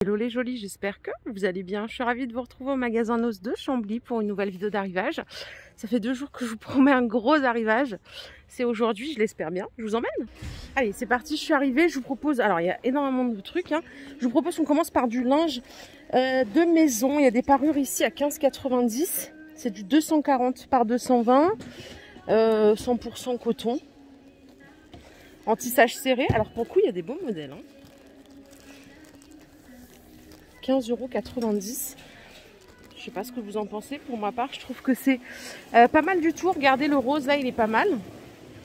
Hello les jolis, j'espère que vous allez bien. Je suis ravie de vous retrouver au magasin Noz de Chambly pour une nouvelle vidéo d'arrivage. Ça fait 2 jours que je vous promets un gros arrivage. C'est aujourd'hui, je l'espère bien. Je vous emmène. Allez, c'est parti, je suis arrivée. Je vous propose, alors il y a énormément de trucs. Je vous propose qu'on commence par du linge de maison. Il y a des parures ici à 15,90. C'est du 240 par 220. 100% coton. En tissage serré. Alors pour le coup, il y a des beaux modèles. 15,90 €. Je sais pas ce que vous en pensez. Pour ma part, je trouve que c'est pas mal du tout. Regardez le rose là, il est pas mal.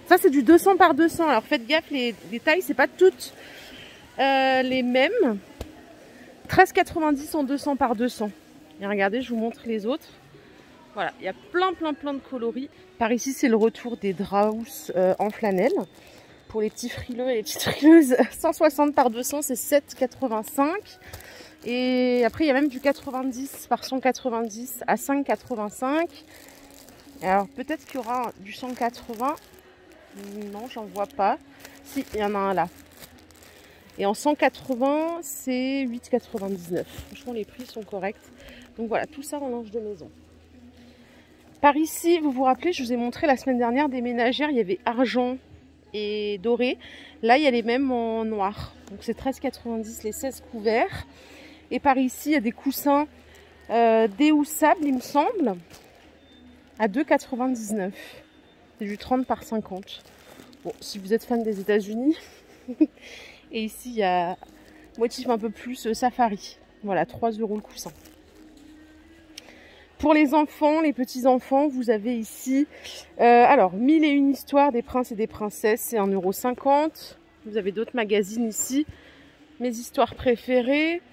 Ça c'est du 200 par 200. Alors faites gaffe, les tailles c'est pas toutes les mêmes. 13,90 € en 200 par 200. Et regardez, je vous montre les autres. Voilà, il y a plein de coloris. Par ici c'est le retour des draps en flanelle. Pour les petits frileux et les petites frileuses, 160 par 200 c'est 7,85 €. Et après, il y a même du 90 par 190 à 5,85 €. Alors, peut-être qu'il y aura du 180. Non, j'en vois pas. Si, il y en a un là. Et en 180, c'est 8,99 €. Franchement, les prix sont corrects. Donc voilà, tout ça en linge de maison. Par ici, vous vous rappelez, je vous ai montré la semaine dernière des ménagères. Il y avait argent et doré. Là, il y a les mêmes en noir. Donc, c'est 13,90 € les 16 couverts. Et par ici, il y a des coussins déhoussables, il me semble, à 2,99 €. C'est du 30 par 50. Bon, si vous êtes fan des États-Unis. Et ici, il y a motif un peu plus safari. Voilà, 3 € le coussin. Pour les enfants, les petits-enfants, vous avez ici, alors, 1001 histoires des princes et des princesses, c'est 1,50 €. Vous avez d'autres magazines ici. Mes histoires préférées.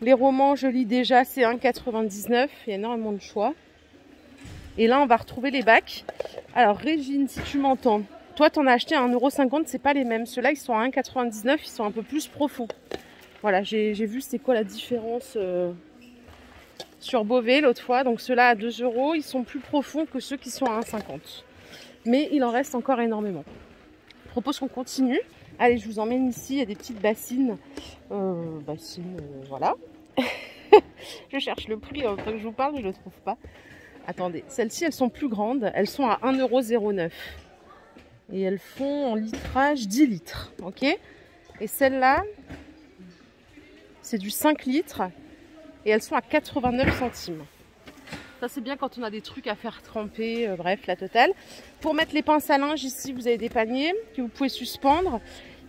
Les romans, je lis déjà, c'est 1,99 €. Il y a énormément de choix. Et là, on va retrouver les bacs. Alors, Régine, si tu m'entends, toi, t'en as acheté à 1,50 €, c'est pas les mêmes. Ceux-là, ils sont à 1,99 €, ils sont un peu plus profonds. Voilà, j'ai vu c'est quoi la différence sur Beauvais l'autre fois. Donc, ceux-là à 2 €, ils sont plus profonds que ceux qui sont à 1,50 €. Mais il en reste encore énormément. Je propose qu'on continue. Allez, je vous emmène ici, il y a des petites bassines. Voilà. Je cherche le prix en même temps que je vous parle, je ne le trouve pas. Attendez, celles-ci, elles sont plus grandes. Elles sont à 1,09 €. Et elles font en litrage 10 litres. Ok. Et celles-là, c'est du 5 litres. Et elles sont à 89 centimes. Ça, c'est bien quand on a des trucs à faire tremper. Bref, la totale. Pour mettre les pinces à linge, ici, vous avez des paniers que vous pouvez suspendre.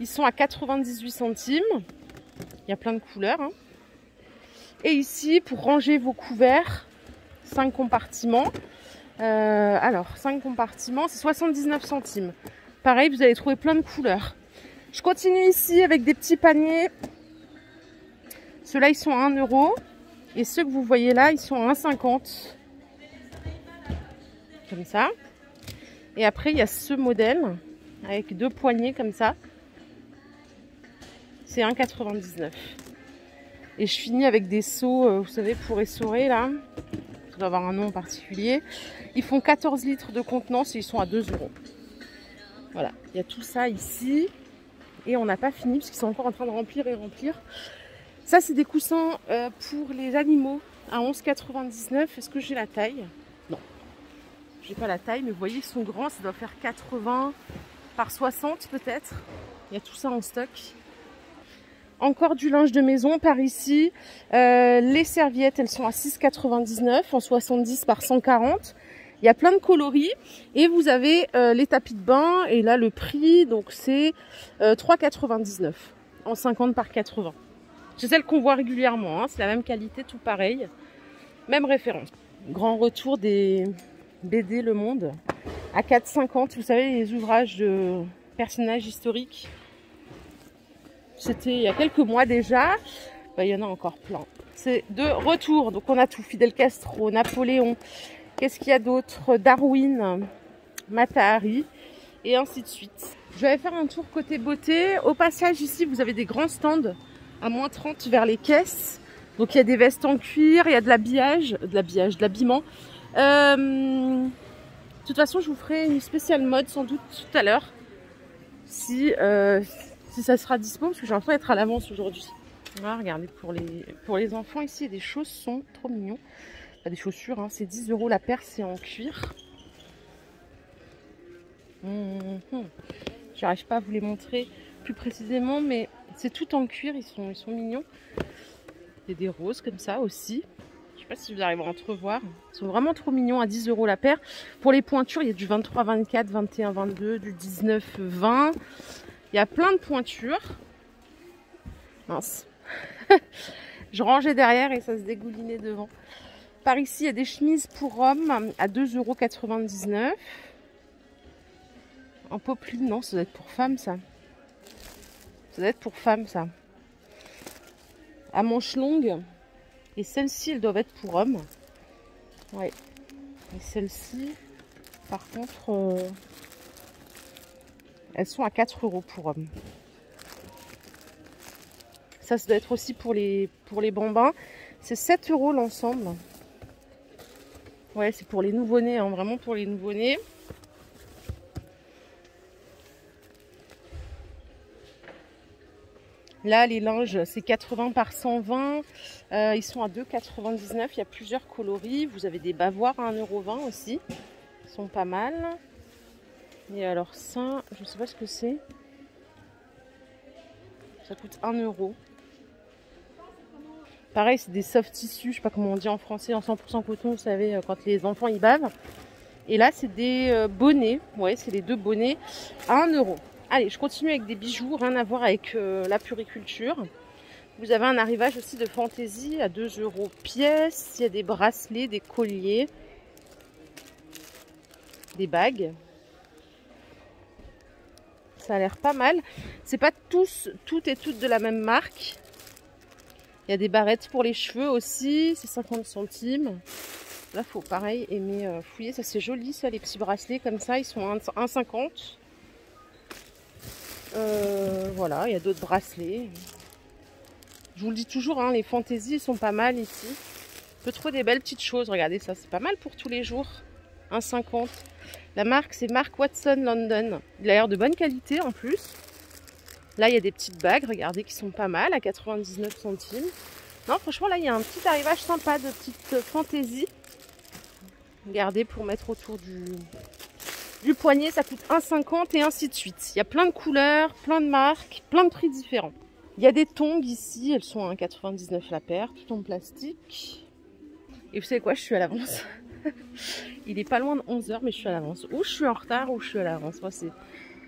Ils sont à 98 centimes. Il y a plein de couleurs. Et ici, pour ranger vos couverts, 5 compartiments. Alors, 5 compartiments, c'est 79 centimes. Pareil, vous allez trouver plein de couleurs. Je continue ici avec des petits paniers. Ceux-là, ils sont à 1 €. Et ceux que vous voyez là, ils sont à 1,50 €. Comme ça. Et après, il y a ce modèle avec 2 poignées comme ça. C'est 1,99 €. Et je finis avec des seaux, vous savez, pour essorer là. Ça doit avoir un nom particulier. Ils font 14 litres de contenance et ils sont à 2 €. Voilà, il y a tout ça ici. Et on n'a pas fini parce qu'ils sont encore en train de remplir et remplir. Ça, c'est des coussins pour les animaux à 11,99 €. Est-ce que j'ai la taille? Non. J'ai pas la taille, mais vous voyez, ils sont grands. Ça doit faire 80 par 60 peut-être. Il y a tout ça en stock. Encore du linge de maison par ici. Les serviettes, elles sont à 6,99 € en 70 par 140. Il y a plein de coloris. Et vous avez les tapis de bain. Et là, le prix, donc c'est 3,99 € en 50 par 80. C'est celle qu'on voit régulièrement. C'est la même qualité, tout pareil. Même référence. Grand retour des BD Le Monde à 4,50 €. Vous savez, les ouvrages de personnages historiques. C'était il y a quelques mois déjà. Il y en a encore plein. C'est de retour. Donc on a tout. Fidel Castro, Napoléon. Qu'est-ce qu'il y a d'autre? Darwin, Mata Hari. Et ainsi de suite. Je vais aller faire un tour côté beauté. Au passage ici, vous avez des grands stands à moins 30 vers les caisses. Donc il y a des vestes en cuir. Il y a de l'habillage. De l'habillement. De toute façon, je vous ferai une spéciale mode sans doute tout à l'heure. Si ça sera dispo, parce que j'ai l'impression d'être à l'avance aujourd'hui. Ah, regardez, pour les enfants ici, il y a des chaussons trop mignons. Pas des chaussures, hein, c'est 10 € la paire, c'est en cuir. J'arrive pas à vous les montrer plus précisément, mais c'est tout en cuir, ils sont mignons. Il y a des roses comme ça aussi. Je sais pas si vous arrivez à entrevoir. Ils sont vraiment trop mignons à 10 € la paire. Pour les pointures, il y a du 23, 24, 21, 22, du 19, 20. Il y a plein de pointures. Mince. Je rangeais derrière et ça se dégoulinait devant. Par ici, il y a des chemises pour hommes à 2,99 €. En popeline, non, ça doit être pour femmes, ça. Ça doit être pour femmes, ça. À manches longues. Et celles-ci, elles doivent être pour hommes. Ouais. Et celles-ci, par contre, elles sont à 4 € pour hommes. Ça doit être aussi pour les bambins. C'est 7 € l'ensemble. Ouais, c'est pour les nouveau-nés, hein, vraiment pour les nouveau-nés. Là, les linges, c'est 80 par 120. Ils sont à 2,99 €. Il y a plusieurs coloris. Vous avez des bavoirs à 1,20 € aussi. Ils sont pas mal. Et alors ça, je ne sais pas ce que c'est. Ça coûte 1 €. Pareil, c'est des soft tissus. Je ne sais pas comment on dit en français, en 100% coton, vous savez, quand les enfants y bavent. Et là, c'est des bonnets. Ouais, c'est les deux bonnets à 1 €. Allez, je continue avec des bijoux, rien à voir avec la puriculture. Vous avez un arrivage aussi de fantaisie à 2 € pièce. Il y a des bracelets, des colliers, des bagues. Ça a l'air pas mal. C'est pas toutes et toutes de la même marque. Il y a des barrettes pour les cheveux aussi, c'est 50 centimes. Là, faut pareil aimer fouiller. Ça, c'est joli, ça, les petits bracelets comme ça. Ils sont à 1,50 €. Voilà, il y a d'autres bracelets. Je vous le dis toujours, hein, les fantaisies sont pas mal ici. On peut trouver des belles petites choses. Regardez ça, c'est pas mal pour tous les jours. 1,50 €. La marque, c'est Mark Watson London. Il a l'air de bonne qualité en plus. Là, il y a des petites bagues, regardez, qui sont pas mal, à 99 centimes. Non, franchement, là, il y a un petit arrivage sympa de petites fantaisies. Regardez, pour mettre autour du poignet, ça coûte 1,50 € et ainsi de suite. Il y a plein de couleurs, plein de marques, plein de prix différents. Il y a des tongs ici, elles sont à 1,99 € la paire, tout en plastique. Et vous savez quoi, je suis à l'avance. Il est pas loin de 11 h, mais je suis à l'avance. Ou je suis en retard, ou je suis à l'avance. Moi, c'est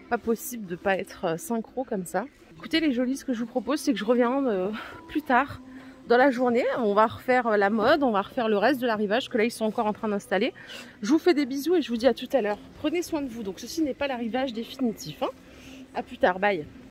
pas possible de pas être synchro comme ça. Écoutez, les jolis, ce que je vous propose, c'est que je reviens plus tard dans la journée. On va refaire la mode, on va refaire le reste de l'arrivage, que là, ils sont encore en train d'installer. Je vous fais des bisous et je vous dis à tout à l'heure. Prenez soin de vous. Donc, ceci n'est pas l'arrivage définitif, hein. À plus tard, bye.